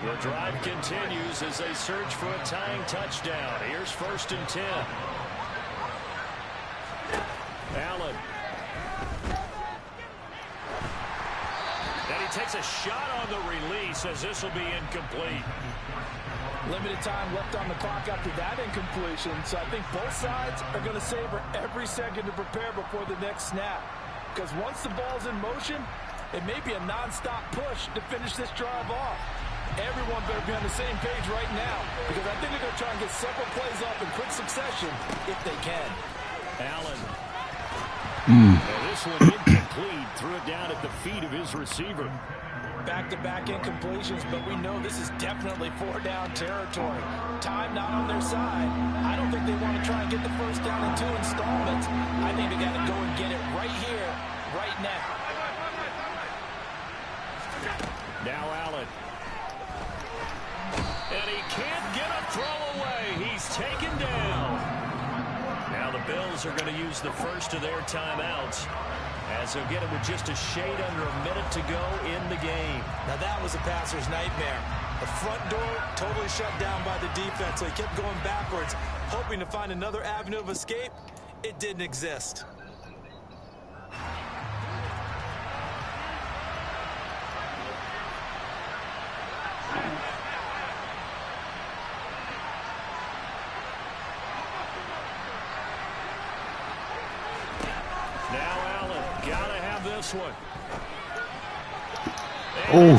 The drive continues as they search for a tying touchdown. Here's 1st and 10. Allen. And he takes a shot on the release as this will be incomplete. Limited time left on the clock after that incompletion, so I think both sides are going to savor every second to prepare before the next snap. Because once the ball's in motion, it may be a non-stop push to finish this drive off. Everyone better be on the same page right now, because I think they're going to try and get several plays off in quick succession if they can. Allen. And this one incomplete. Threw it down at the feet of his receiver. Back-to-back incompletions, but we know this is definitely 4-down territory. Time not on their side. I don't think they want to try and get the first down in 2 installments. I think they got to go and get it right here, right now. Now Allen. And he can't get a throw away. He's taken down. Now the Bills are going to use the first of their timeouts, as they'll get it with just a shade under a minute to go in the game. Now that was a passer's nightmare. The front door totally shut down by the defense, so he kept going backwards, hoping to find another avenue of escape. It didn't exist. One. Oh,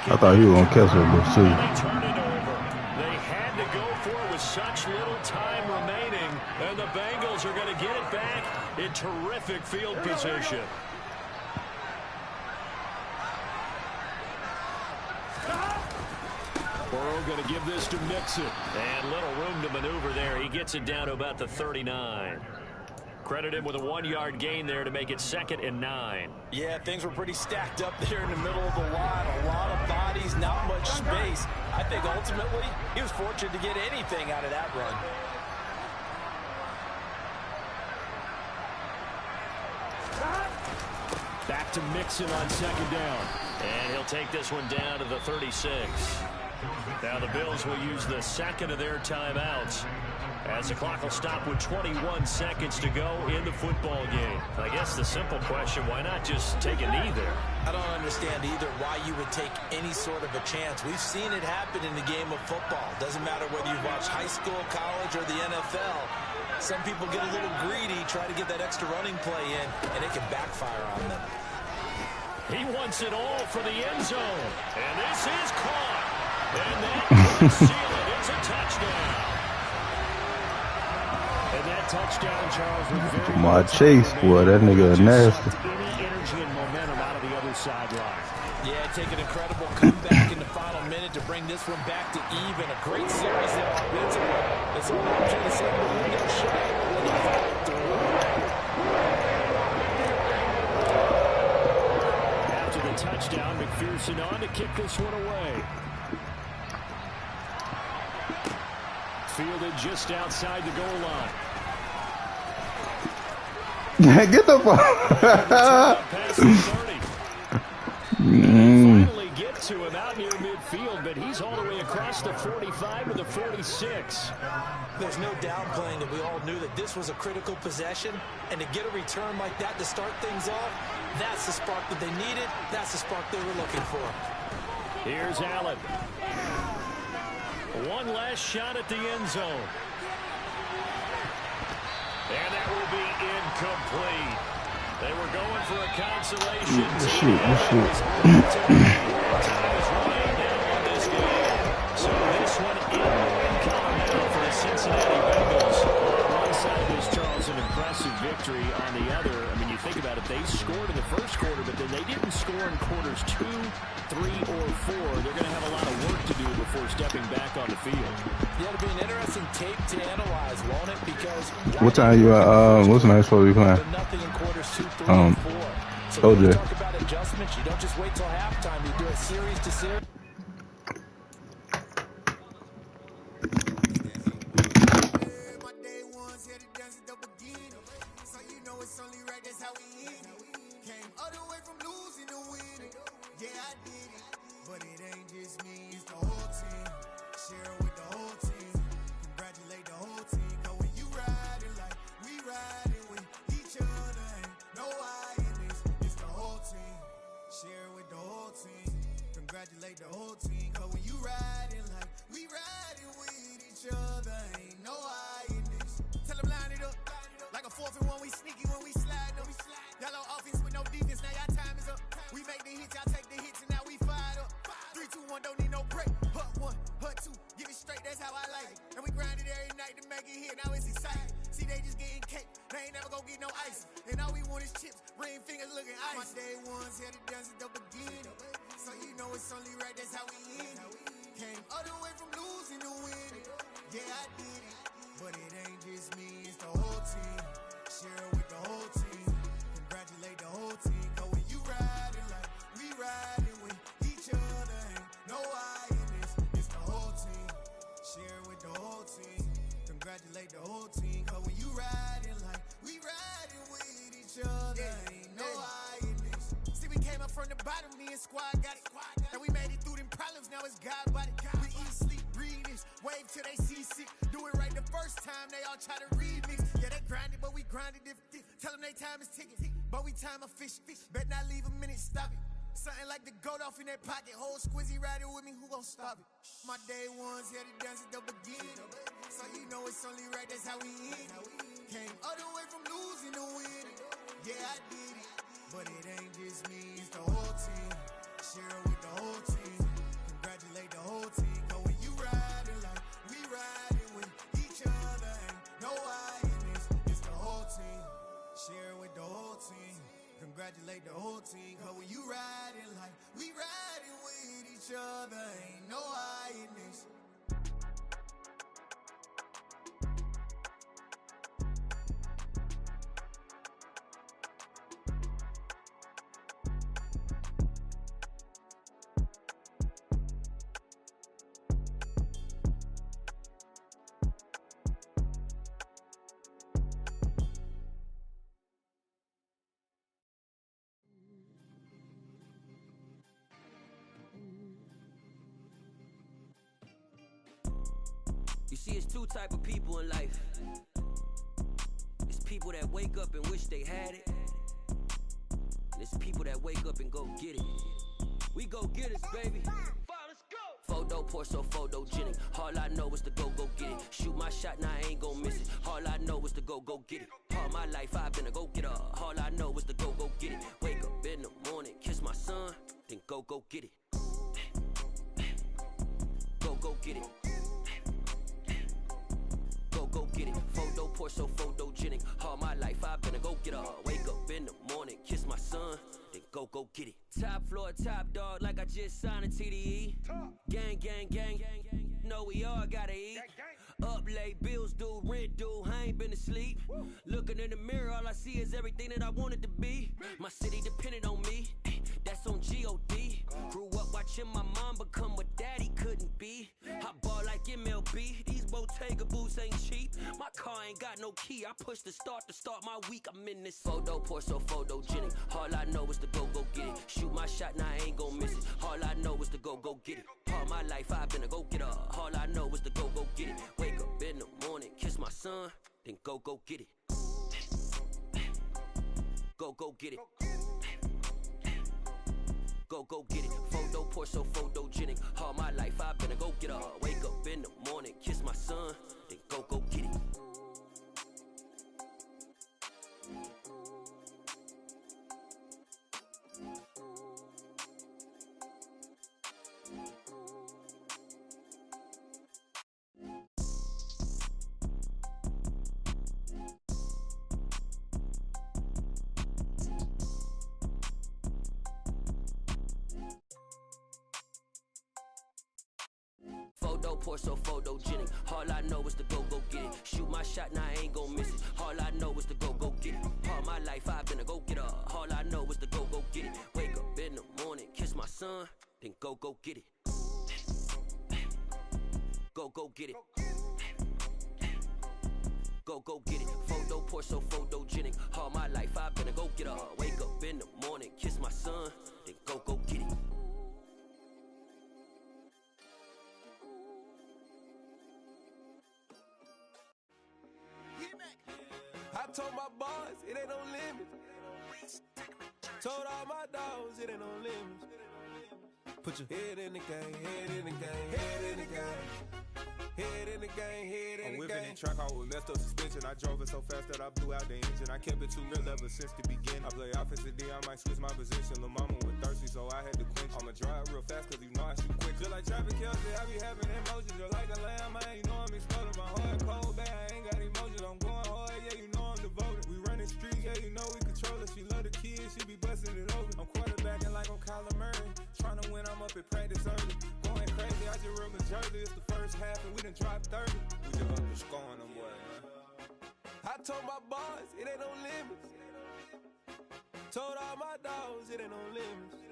I thought he was going to catch it, but see. They had to go for it with such little time remaining, and the Bengals are going to get it back in terrific field position. Burrow going to give this to Mixon. And little room to maneuver there. He gets it down to about the 39. Credit him with a 1-yard gain there to make it 2nd and 9. Yeah, things were pretty stacked up there in the middle of the line. A lot of bodies, not much space. I think ultimately he was fortunate to get anything out of that run. Back to Mixon on 2nd down. And he'll take this one down to the 36. Now the Bills will use the 2nd of their timeouts, as the clock will stop with 21 seconds to go in the football game. I guess the simple question, why not just take a knee there? I don't understand either why you would take any sort of a chance. We've seen it happen in the game of football. Doesn't matter whether you've watched high school, college, or the NFL. Some people get a little greedy, try to get that extra running play in, and it can backfire on them. He wants it all for the end zone. And this is caught. And that could seal it. It's a touchdown. And that touchdown, Charles, was very my Chase, boy, that nigga nasty. Any energy and momentum out of the other sideline. Yeah, take an incredible comeback in the final minute to bring this one back to even. A great series there offensively. It's all up to the second window shot. And you follow through. After the touchdown, McPherson on to kick this one away. Fielded just outside the goal line. Get the ball. Finally get to him out near midfield, but he's all the way across the 45 to the 46. There's no downplaying that we all knew that this was a critical possession, and to get a return like that to start things off, that's the spark that they needed. That's the spark they were looking for. Here's Allen. One last shot at the end zone. And that will be incomplete. They were going for a consolation. Shoot. Time is running down on this game. So this one in the win column now for the Cincinnati Bengals. On one side of this, Charles, an impressive victory. On the other, I mean, you think about it, they scored in the first quarter, but then they didn't score in quarters 2, 3, or 4. They're going to have a lot of work to do before stepping back on the field. Yeah, it'll be an interesting tape to analyze, won't it? Because what time you what's the next one we playing? Nothing in quarters 2, 3, and 4. So when you talk about adjustments, you don't just wait till halftime. You do it series to series. Congratulate the whole team, cause when you riding like we riding with each other, ain't no I in this. Tell them line it up, like a 4th and 1, we sneaky when we slide them. Y'all on offense with no defense, now y'all time is up. We make the hits, y'all take the hits, and now we fired up. 3, 2, 1, don't need no break. Hut 1, hut 2, give it straight, that's how I like it. And we grind it every night to make it hit, now it's exciting. See, they just getting cake, they ain't never gonna get no ice. And all we want is chips, ring fingers looking ice. My day ones had to dance at the beginning. So you know it's only right, that's how we end it. Came all the way from losing to winning. Yeah, I did it. But it ain't just me, it's the whole team. Share it with the whole team. Congratulate the whole team. Cause when you riding like we riding with each other, ain't no I in this. It's the whole team. Share it with the whole team. Congratulate the whole team. Cause when you squad got it. And we made it through them problems, now it's God body. We eat, sleep, breathe this, wave till they see sick. Do it right the first time, they all try to remix. Yeah, they grinded, but we grinded different. Tell them they time is ticking, but we time efficient. Bet not leave a minute, stop it. Something like the goat off in that pocket. Whole squizzy riding with me, who gon' stop it? My day ones here to dance at the beginning. So you know it's only right, that's how we end. Came all the way from losing to winning. Yeah, I did it. But it ain't just me, it's the whole team. Share it with the whole team. Congratulate the whole team. Cause when you riding like we riding with each other, ain't no I in this. It's the whole team. Share it with the whole team. Congratulate the whole team. Cause when you riding like we riding with each other, ain't no I in this. You see, it's two type of people in life. It's people that wake up and wish they had it. And it's people that wake up and go get it. We go get it, baby. Let's go. Photo pour so photogenic. All I know is to go get it. Shoot my shot, now I ain't gon' miss it. All I know is to go get it. All my life I've been a go-getter. All I know is to go get it. Wake up in the morning, kiss my son, then go get it. Go get it. Go get it. Photo pour so photogenic. All my life I've been a go-getter. Wake up in the morning, kiss my son, then go get it. Top floor, top dog, like I just signed a TDE. Gang, gang, gang, gang, gang. Know we all gotta eat. Up late, bills due, rent due, I ain't been asleep. Looking in the mirror, all I see is everything that I wanted to be. My city depended on me, that's on G.O.D. Grew up watching my mom become what daddy couldn't be. I ball like MLB, these Bottega boots ain't cheap. My car ain't got no key, I push the start to start my week. I'm in this photo pour so photogenic. All I know is to go get it. Shoot my shot, now I ain't gon' miss it. All I know is to go get it. All my life I've been a go-getter. All I know is to go get it. Wake up in the morning, kiss my son, then go get it. Go get it. Go get it. Photo pour so photogenic. All my life I've been a go-getter. Wake up in the morning, kiss my son, then go get it. Photo pour so photogenic. All I know is to go get it. Shoot my shot, now I ain't gon' miss it. All I know is to go get it. All my life I've been a go-getter. All I know is to go get it. Wake up in the morning, kiss my son, then go get it. Go get it. Go get it. Photo pour so photogenic. All my life I've been a go-getter. Wake up in the morning, kiss my son, then go get it. I told my boys it ain't no limits. Told all my dogs it ain't no limits. Put your head in the game, head in the game, head in the game. Head in the game, head in the game. I'm whipping in track, I was messed up suspension. I drove it so fast that I blew out the engine. I kept it too real ever since the beginning. I play offensive D, I might switch my position. Lil' mama was thirsty, so I had to quench. I'ma drive real fast, cause you know I shoot quick. Just like Travis Kelce, I be having emotions. Just like a lamb, man, you know I'm exploding. My heart cold, bad, I ain't got emotions. I'm going hard, yeah, you know I'm devoted. We running street, yeah, you know we control it. She love the kids, she be busting it open. I'm quarterbacking like I'm Kyler Murray. Trying to win, I'm up at practice early. Going crazy, I just run the jersey. It's the first half and we done dropped 30. We just up to scoring them, boy, man. I told my boys, it ain't no limits. Told all my dogs, it ain't no limits.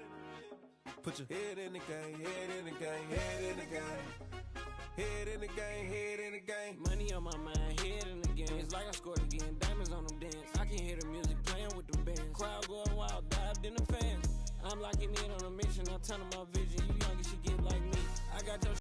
Put your head in the game, head in the game, head in the game. Head in the game, head in the game. Money on my mind, head in the game. It's like I scored again, diamonds on them dance. I can hear the music playing with them bands. Crowd going wild, dived in the fans. I I'm locking in on a mission. I'm turning my vision. You young, you should get like me. I got your